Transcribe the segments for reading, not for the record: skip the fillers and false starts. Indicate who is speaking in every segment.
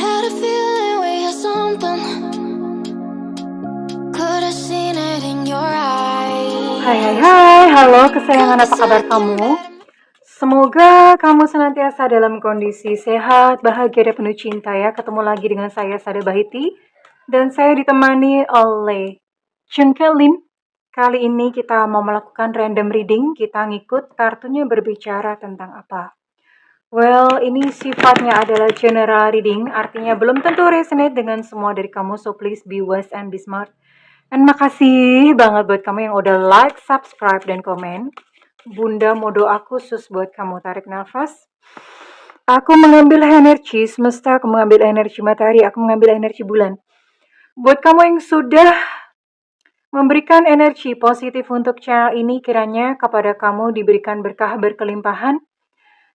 Speaker 1: had a feeling we had something. Could have seen it in your eyes.
Speaker 2: Hai, halo kesayangan, apa kabar kamu? Semoga kamu senantiasa dalam kondisi sehat, bahagia, dan penuh cinta ya. Ketemu lagi dengan saya, Sada Bahiti, dan saya ditemani oleh Cengkelin. Kali ini kita mau melakukan random reading, kita ngikut kartunya berbicara tentang apa. Well, ini sifatnya adalah general reading, artinya belum tentu resonate dengan semua dari kamu, so please be wise and be smart. Dan makasih banget buat kamu yang udah like, subscribe, dan komen. Bunda mau doa khusus buat kamu. Tarik nafas. Aku mengambil energi semesta, aku mengambil energi matahari, aku mengambil energi bulan. Buat kamu yang sudah memberikan energi positif untuk channel ini, kiranya kepada kamu diberikan berkah berkelimpahan,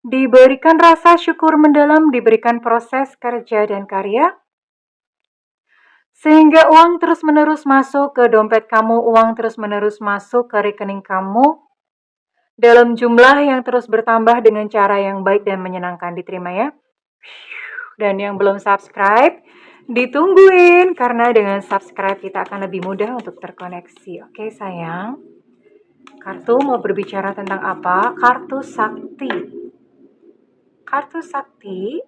Speaker 2: diberikan rasa syukur mendalam, diberikan proses kerja dan karya, sehingga uang terus-menerus masuk ke dompet kamu, uang terus-menerus masuk ke rekening kamu dalam jumlah yang terus bertambah dengan cara yang baik dan menyenangkan. Diterima ya. Dan yang belum subscribe, ditungguin, karena dengan subscribe kita akan lebih mudah untuk terkoneksi. Oke sayang. Kartu mau berbicara tentang apa? Kartu sakti. Kartu sakti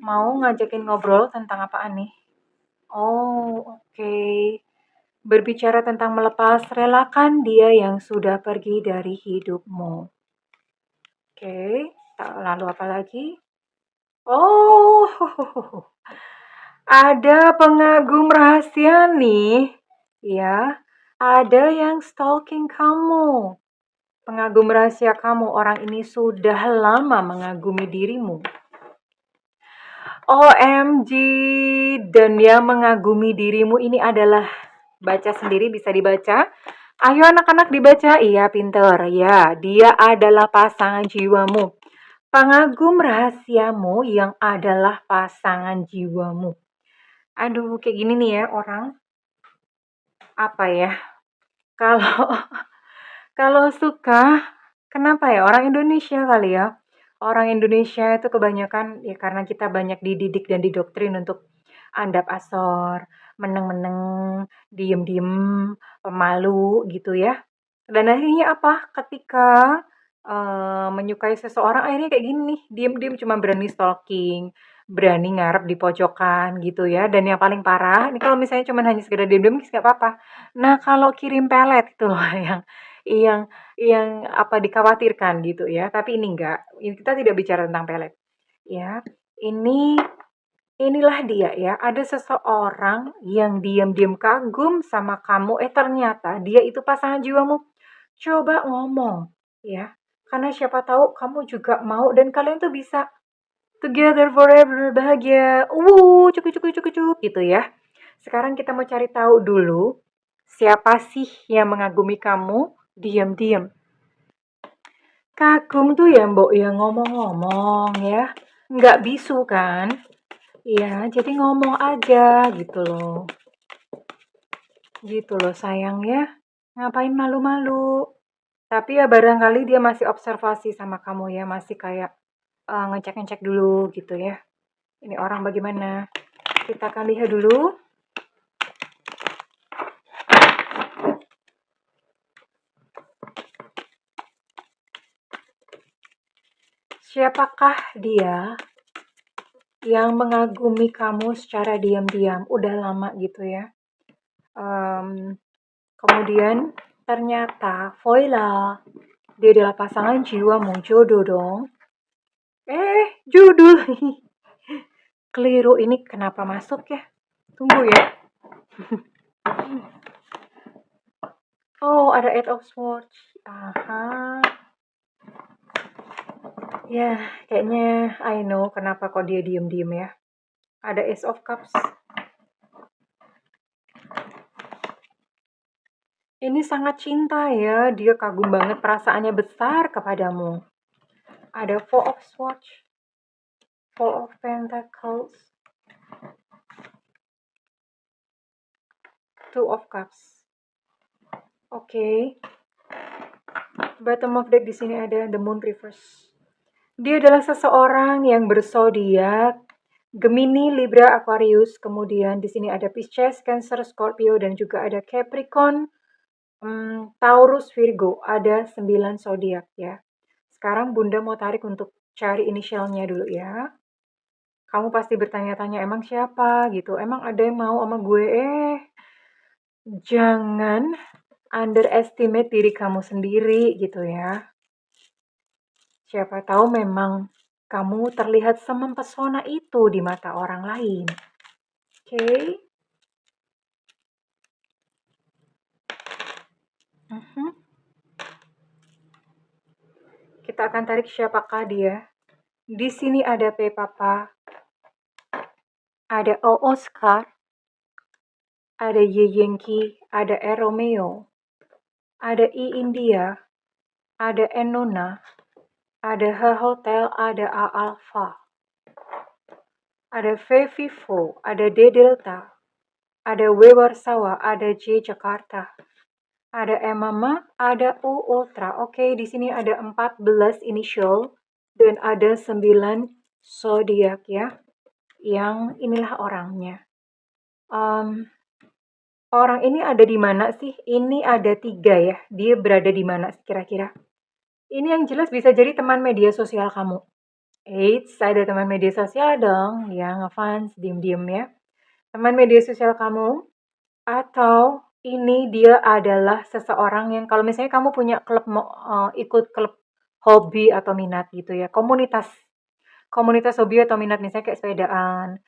Speaker 2: mau ngajakin ngobrol tentang apaan nih? Oh, oke. Berbicara tentang melepas, relakan dia yang sudah pergi dari hidupmu. Oke, lalu apa lagi? Oh, ada pengagum rahasia nih. Ya, ada yang stalking kamu. Pengagum rahasia kamu, orang ini sudah lama mengagumi dirimu. OMG, dan yang mengagumi dirimu ini adalah, baca sendiri, bisa dibaca. Ayo anak-anak dibaca. Iya, pinter. Ya, dia adalah pasangan jiwamu. Pengagum rahasiamu yang adalah pasangan jiwamu. Aduh, kayak gini nih ya orang. Apa ya? Kalau kalau suka, kenapa ya? Orang Indonesia kali ya. Orang Indonesia itu kebanyakan ya karena kita banyak dididik dan didoktrin untuk andap asor, meneng-meneng, diem-diem, pemalu gitu ya. Dan akhirnya apa? Ketika menyukai seseorang akhirnya kayak gini nih, diem-diem cuma berani stalking, berani ngarep di pojokan gitu ya. Dan yang paling parah, ini kalau misalnya cuma hanya sekedar diem-diem nggak apa-apa. Nah, kalau kirim pelet itu loh yang yang apa dikhawatirkan gitu ya. Tapi ini enggak. Ini kita tidak bicara tentang pelet. Ya. Inilah dia ya. Ada seseorang yang diam-diam kagum sama kamu. Ternyata dia itu pasangan jiwamu. Coba ngomong ya. Karena siapa tahu kamu juga mau dan kalian tuh bisa together forever, bahagia. Cukup cukup cukup cukup gitu ya. Sekarang kita mau cari tahu dulu siapa sih yang mengagumi kamu diam-diam. Kagum tuh ya mbok ya ngomong-ngomong ya. Nggak bisu kan? Iya, jadi ngomong aja gitu loh. Gitu loh sayang ya. Ngapain malu-malu? Tapi ya barangkali dia masih observasi sama kamu ya. Masih kayak ngecek-ngecek dulu gitu ya. Ini orang bagaimana? Kita akan lihat dulu. Siapakah dia yang mengagumi kamu secara diam-diam? Udah lama gitu ya. Kemudian ternyata voila, dia adalah pasangan jiwamu, jodoh dong. Judul. Keliru, ini kenapa masuk ya? Tunggu ya. Oh, ada Eight of Swords. Aha. Ya, kayaknya I know kenapa kok dia diem-diem ya. Ada Ace of Cups. Ini sangat cinta ya, dia kagum banget, perasaannya besar kepadamu. Ada Four of Swords, Four of Pentacles, Two of Cups. Oke. Bottom of deck di sini ada The Moon Reverse. Dia adalah seseorang yang berzodiak Gemini, Libra, Aquarius, kemudian di sini ada Pisces, Cancer, Scorpio, dan juga ada Capricorn, Taurus, Virgo. Ada 9 zodiak ya. Sekarang Bunda mau tarik untuk cari inisialnya dulu ya. Kamu pasti bertanya-tanya, emang siapa gitu? Emang ada yang mau sama gue? Jangan underestimate diri kamu sendiri gitu ya. Siapa tahu memang kamu terlihat semempesona itu di mata orang lain. Oke? Mhm. Kita akan tarik siapakah dia. Di sini ada P Papa, ada O Oscar, ada Y Yankee, ada E Romeo, ada I India, ada N Nona, ada H Hotel, ada A Alpha, ada V Vivo, ada D Delta, ada W Warsawa, ada J Jakarta, ada E Mama, ada U Ultra. Oke, di sini ada 14 initial dan ada 9 zodiak ya. Yang inilah orangnya. Orang ini ada di mana sih? Ini ada 3 ya. Dia berada di mana sih kira-kira? Ini yang jelas bisa jadi teman media sosial kamu. Eits, ada teman media sosial dong. Ya, ngefans, diem-diem ya. Teman media sosial kamu. Atau ini dia adalah seseorang yang kalau misalnya kamu punya klub, ikut klub hobi atau minat gitu ya. Komunitas hobi atau minat misalnya kayak sepedaan.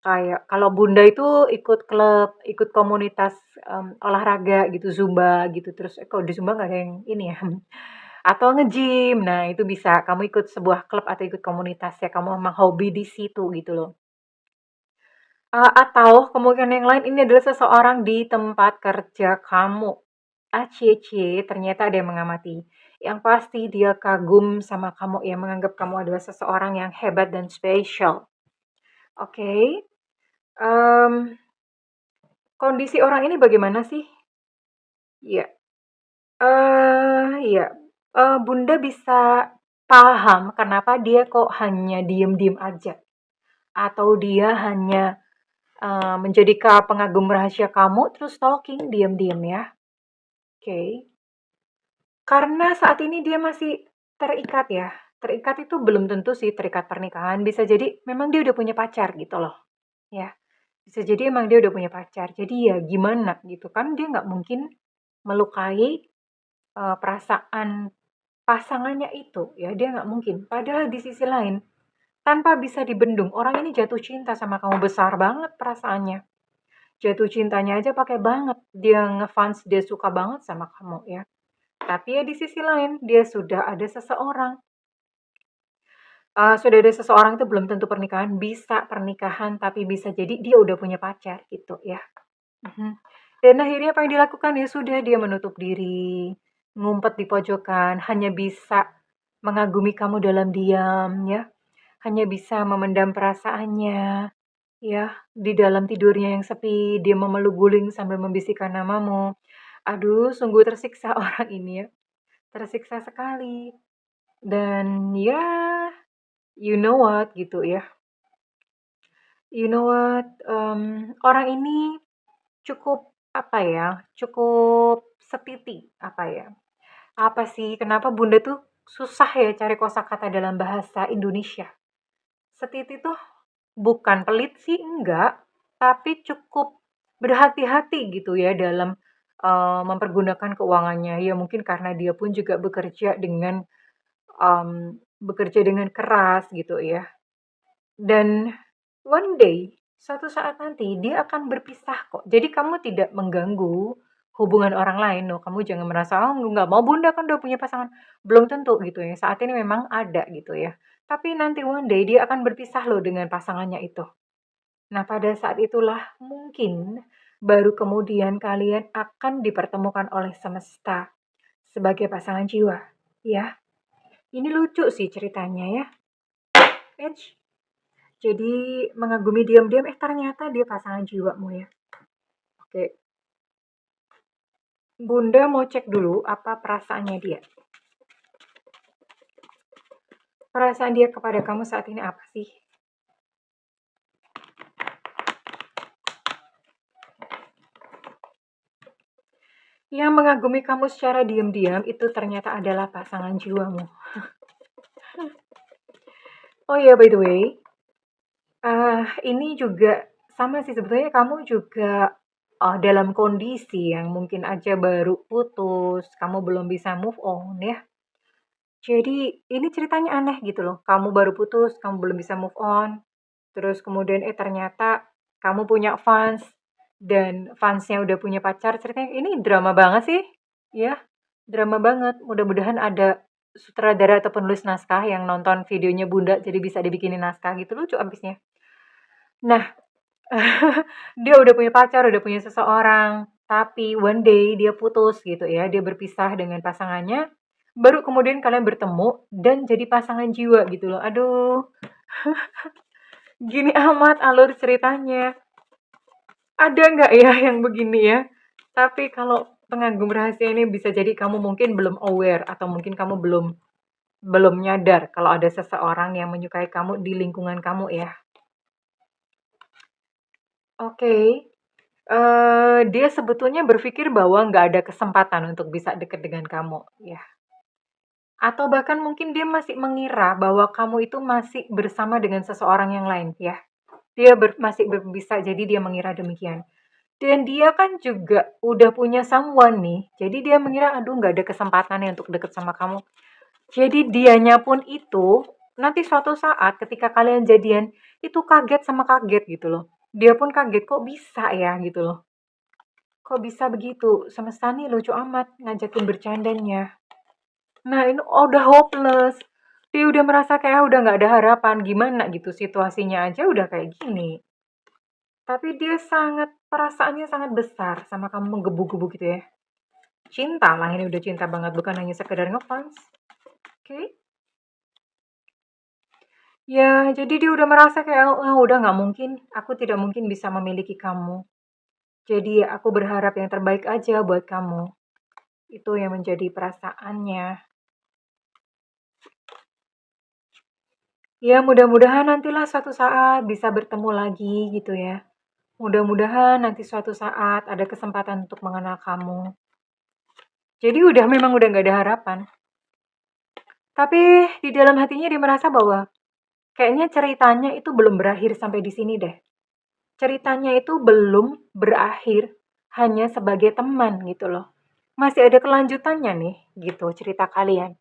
Speaker 2: Kayak kalau Bunda itu ikut klub, ikut komunitas olahraga gitu, Zumba gitu. Terus kok di Zumba nggak ada yang ini ya. Atau nge-gym. Nah, itu bisa kamu ikut sebuah klub atau ikut komunitas ya. Kamu memang hobi di situ gitu loh. Atau kemungkinan yang lain ini adalah seseorang di tempat kerja kamu. Cie, ternyata ada yang mengamati. Yang pasti dia kagum sama kamu, yang menganggap kamu adalah seseorang yang hebat dan spesial. Oke. Kondisi orang ini bagaimana sih? Iya. Iya. Bunda bisa paham kenapa dia kok hanya diem-diem aja. Atau dia hanya menjadi pengagum rahasia kamu terus stalking diem-diem ya. Oke. Karena saat ini dia masih terikat ya. Terikat itu belum tentu sih terikat pernikahan. Bisa jadi memang dia udah punya pacar gitu loh. Ya. Bisa jadi emang dia udah punya pacar. Jadi ya gimana gitu kan. Dia nggak mungkin melukai perasaan pasangannya itu. Ya dia nggak mungkin. Padahal di sisi lain. Tanpa bisa dibendung. Orang ini jatuh cinta sama kamu. Besar banget perasaannya. Jatuh cintanya aja pakai banget. Dia ngefans, dia suka banget sama kamu ya. Tapi ya di sisi lain, dia sudah ada seseorang. Sudah ada seseorang itu belum tentu pernikahan, bisa pernikahan, tapi bisa jadi dia udah punya pacar gitu ya. Mhm. Dan akhirnya apa yang dilakukan? Ya sudah dia menutup diri, ngumpet di pojokan, hanya bisa mengagumi kamu dalam diam ya. Hanya bisa memendam perasaannya ya. Di dalam tidurnya yang sepi, dia memeluk guling sambil membisikkan namamu. Aduh, sungguh tersiksa orang ini ya. Tersiksa sekali. Dan ya, you know what gitu ya. You know what, orang ini cukup apa ya, cukup setiti apa ya. Apa sih, kenapa Bunda tuh susah ya cari kosakata dalam bahasa Indonesia. Setiti tuh bukan pelit sih, enggak, tapi cukup berhati-hati gitu ya dalam mempergunakan keuangannya. Ya mungkin karena dia pun juga bekerja dengan keras gitu ya. Dan one day, suatu saat nanti dia akan berpisah kok. Jadi kamu tidak mengganggu hubungan orang lain loh. Kamu jangan merasa, oh nggak mau Bunda kan udah punya pasangan. Belum tentu gitu ya. Saat ini memang ada gitu ya. Tapi nanti one day dia akan berpisah loh dengan pasangannya itu. Nah pada saat itulah mungkin baru kemudian kalian akan dipertemukan oleh semesta sebagai pasangan jiwa. Ya, ini lucu sih ceritanya ya. Edge. Jadi mengagumi diam-diam, ternyata dia pasangan jiwamu ya. Oke. Bunda mau cek dulu apa perasaannya dia. Perasaan dia kepada kamu saat ini apa sih? Yang mengagumi kamu secara diam-diam itu ternyata adalah pasangan jiwamu. Oh ya, by the way, ini juga sama sih sebetulnya kamu juga dalam kondisi yang mungkin aja baru putus, kamu belum bisa move on ya. Jadi ini ceritanya aneh gitu loh. Kamu baru putus, kamu belum bisa move on. Terus kemudian ternyata kamu punya fans dan fansnya udah punya pacar. Ceritanya ini drama banget sih. Ya, drama banget. Mudah-mudahan ada sutradara atau penulis naskah yang nonton videonya Bunda jadi bisa dibikinin naskah gitu, lucu abisnya. Nah, dia udah punya pacar, udah punya seseorang, tapi one day dia putus gitu ya, dia berpisah dengan pasangannya, baru kemudian kalian bertemu dan jadi pasangan jiwa gitu loh. Aduh, gini amat alur ceritanya. Ada nggak ya yang begini ya? Tapi kalau pengagum rahasia ini bisa jadi kamu mungkin belum aware atau mungkin kamu belum belum nyadar kalau ada seseorang yang menyukai kamu di lingkungan kamu ya. Oke. Dia sebetulnya berpikir bahwa nggak ada kesempatan untuk bisa deket dengan kamu, ya. Atau bahkan mungkin dia masih mengira bahwa kamu itu masih bersama dengan seseorang yang lain, ya. Dia masih bisa jadi dia mengira demikian. Dan dia kan juga udah punya someone nih, jadi dia mengira, aduh nggak ada kesempatan nih untuk deket sama kamu. Jadi dianya pun itu, nanti suatu saat ketika kalian jadian, itu kaget sama kaget gitu loh. Dia pun kaget, kok bisa ya gitu loh. Kok bisa begitu? Semesta nih lucu amat ngajakin bercandanya. Nah ini udah hopeless. Dia udah merasa kayak udah nggak ada harapan. Gimana gitu situasinya aja udah kayak gini. Tapi dia sangat, perasaannya sangat besar sama kamu menggebu-gebu gitu ya. Cinta lah ini udah cinta banget. Bukan hanya sekedar ngefans. Oke. Ya jadi dia udah merasa kayak, oh, udah nggak mungkin. Aku tidak mungkin bisa memiliki kamu. Jadi aku berharap yang terbaik aja buat kamu. Itu yang menjadi perasaannya. Ya, mudah-mudahan nantilah suatu saat bisa bertemu lagi gitu ya. Mudah-mudahan nanti suatu saat ada kesempatan untuk mengenal kamu. Jadi memang udah nggak ada harapan. Tapi di dalam hatinya dia merasa bahwa kayaknya ceritanya itu belum berakhir sampai di sini deh. Ceritanya itu belum berakhir hanya sebagai teman gitu loh. Masih ada kelanjutannya nih gitu cerita kalian.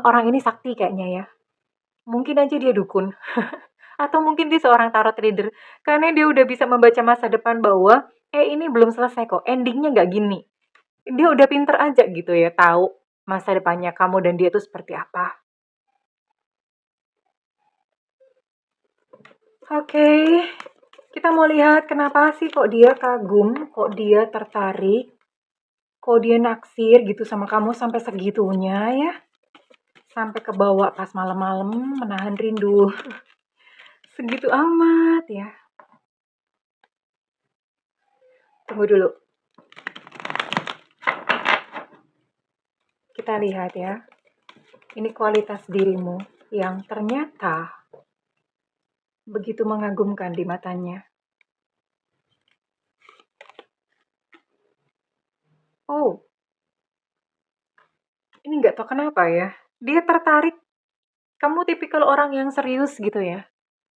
Speaker 2: Orang ini sakti kayaknya ya. Mungkin aja dia dukun. Atau mungkin dia seorang tarot reader. Karena dia udah bisa membaca masa depan bahwa, ini belum selesai kok, endingnya nggak gini. Dia udah pinter aja gitu ya, tahu masa depannya kamu dan dia itu seperti apa. Oke, kita mau lihat kenapa sih kok dia kagum, kok dia tertarik, kok dia naksir gitu sama kamu sampai segitunya ya. Sampai kebawa pas malam-malam menahan rindu. Segitu amat ya. Tunggu dulu. Kita lihat ya. Ini kualitas dirimu yang ternyata begitu mengagumkan di matanya. Oh, ini nggak tahu kenapa ya. Dia tertarik, kamu tipikal orang yang serius gitu ya.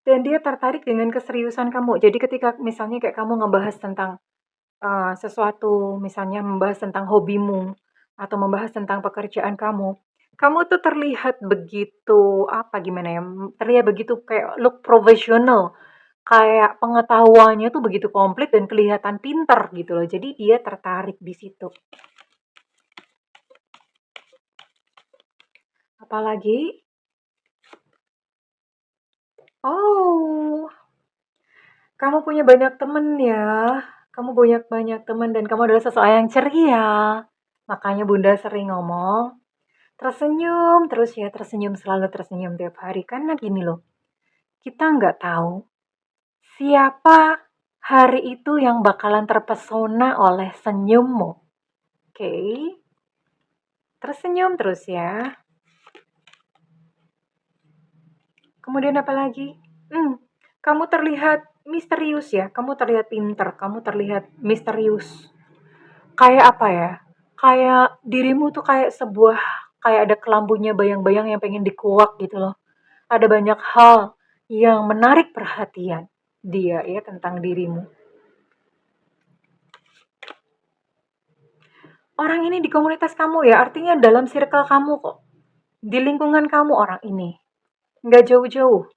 Speaker 2: Dan dia tertarik dengan keseriusan kamu. Jadi ketika misalnya kayak kamu ngebahas tentang sesuatu, misalnya membahas tentang hobimu atau membahas tentang pekerjaan kamu, kamu tuh terlihat begitu apa gimana ya? Terlihat begitu kayak look profesional, kayak pengetahuannya tuh begitu komplit dan kelihatan pinter gitu loh. Jadi dia tertarik di situ. Apalagi, oh, kamu punya banyak temen ya. Kamu punya banyak temen dan kamu adalah seseorang yang ceria. Makanya Bunda sering ngomong, tersenyum terus ya, tersenyum selalu tersenyum tiap hari. Karena gini loh, kita nggak tahu siapa hari itu yang bakalan terpesona oleh senyummu. Oke, tersenyum terus ya. Kemudian apa lagi? Kamu terlihat misterius ya, kamu terlihat pinter, kamu terlihat misterius. Kayak apa ya? Kayak dirimu tuh kayak sebuah kayak ada kelambunya bayang-bayang yang pengen dikuak gitu loh. Ada banyak hal yang menarik perhatian dia ya tentang dirimu. Orang ini di komunitas kamu ya, artinya dalam circle kamu kok. Di lingkungan kamu orang ini. Nggak jauh-jauh.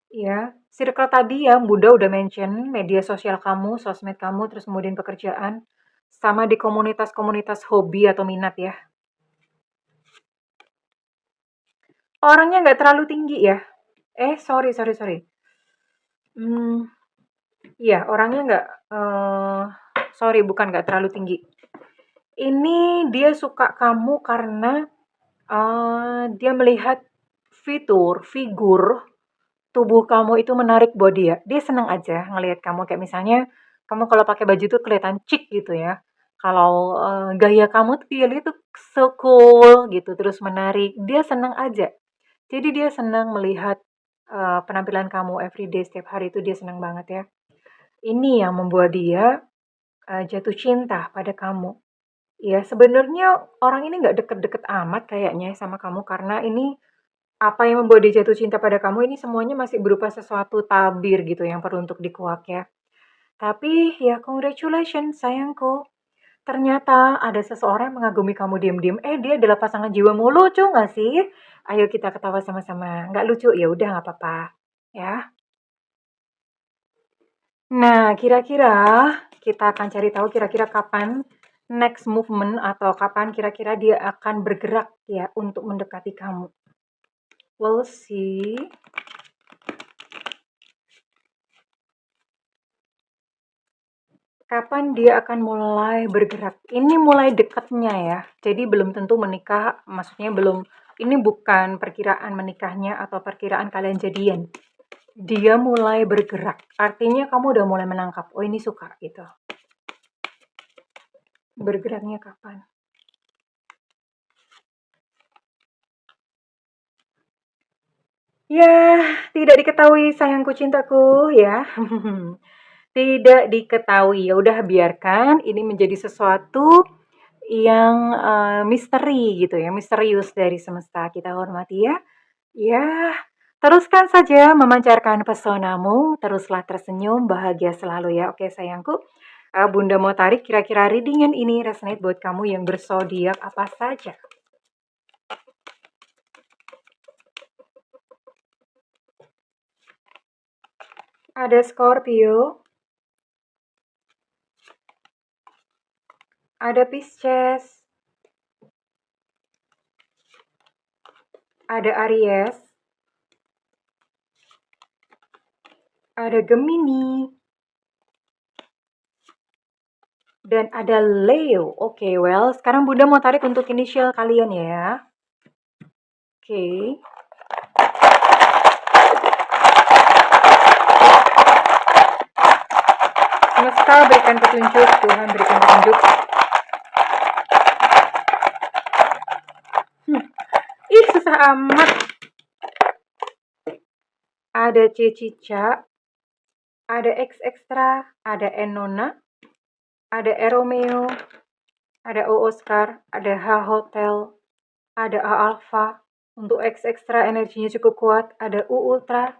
Speaker 2: Ya, circle tadi ya, Bunda udah mention media sosial kamu, sosmed kamu, terus kemudian pekerjaan, sama di komunitas-komunitas hobi atau minat ya. Orangnya nggak terlalu tinggi ya. Sorry. Hmm, iya, orangnya nggak, sorry, bukan nggak terlalu tinggi. Ini dia suka kamu karena dia melihat figur tubuh kamu itu menarik buat dia. Dia senang aja ngelihat kamu kayak misalnya kamu kalau pakai baju tuh kelihatan chic gitu ya. Kalau gaya kamu tuh dia lihat tuh so cool gitu, terus menarik. Dia senang aja. Jadi dia senang melihat penampilan kamu everyday setiap hari itu dia senang banget ya. Ini yang membuat dia jatuh cinta pada kamu. Ya, sebenarnya orang ini nggak deket-deket amat kayaknya sama kamu karena ini apa yang membuat dia jatuh cinta pada kamu ini semuanya masih berupa sesuatu tabir gitu yang perlu untuk dikuak ya. Tapi ya congratulations sayangku. Ternyata ada seseorang yang mengagumi kamu diam-diam. Dia adalah pasangan jiwamu. Lucu nggak sih? Ayo kita ketawa sama-sama. Nggak lucu? Ya udah nggak apa-apa. Ya. Nah, kira-kira kita akan cari tahu kira-kira kapan next movement atau kapan kira-kira dia akan bergerak ya untuk mendekati kamu. We'll see. Kapan dia akan mulai bergerak? Ini mulai dekatnya ya. Jadi belum tentu menikah, maksudnya belum, ini bukan perkiraan menikahnya atau perkiraan kalian jadian. Dia mulai bergerak. Artinya kamu udah mulai menangkap, oh ini suka gitu. Bergeraknya kapan? Ya, tidak diketahui sayangku cintaku ya. Tidak diketahui. Ya udah biarkan ini menjadi sesuatu yang misteri gitu ya, misterius dari semesta. Kita hormati ya. Ya, teruskan saja memancarkan pesonamu, teruslah tersenyum, bahagia selalu ya. Oke sayangku, Bunda mau tarik kira-kira readingan ini resonate buat kamu yang berzodiak apa saja. Ada Scorpio, ada Pisces, ada Aries, ada Gemini, dan ada Leo. Oke, well, sekarang Bunda mau tarik untuk inisial kalian ya. Oke. Semesta berikan petunjuk, Tuhan berikan petunjuk. Ih, susah amat. Ada C Cica, ada X Extra, ada Enona, ada E Romeo, ada O Oscar, ada H Hotel, ada A Alpha. Untuk X Extra energinya cukup kuat, ada U Ultra,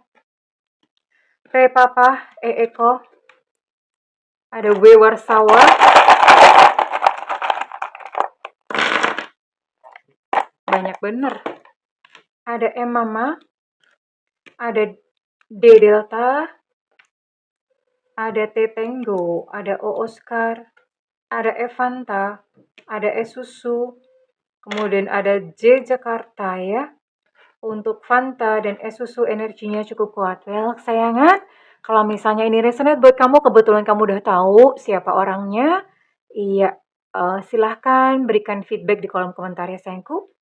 Speaker 2: P Papa, E Eko, ada W Warsawa, banyak bener. Ada M Mama, ada D Delta, ada T Tango, ada O Oscar, ada Evanta, ada E Susu, kemudian ada J Jakarta ya. Untuk Fanta dan es susu energinya cukup kuat. Well, kesayangan, kalau misalnya ini resonate buat kamu, kebetulan kamu udah tahu siapa orangnya, iya, silahkan berikan feedback di kolom komentar ya sayangku.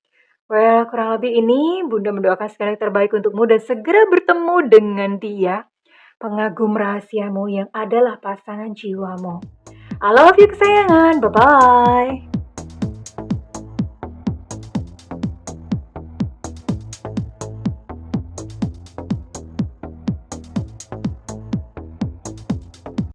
Speaker 2: Well, kurang lebih ini Bunda mendoakan segala yang terbaik untukmu dan segera bertemu dengan dia, pengagum rahasiamu yang adalah pasangan jiwamu. I love you kesayangan, bye-bye.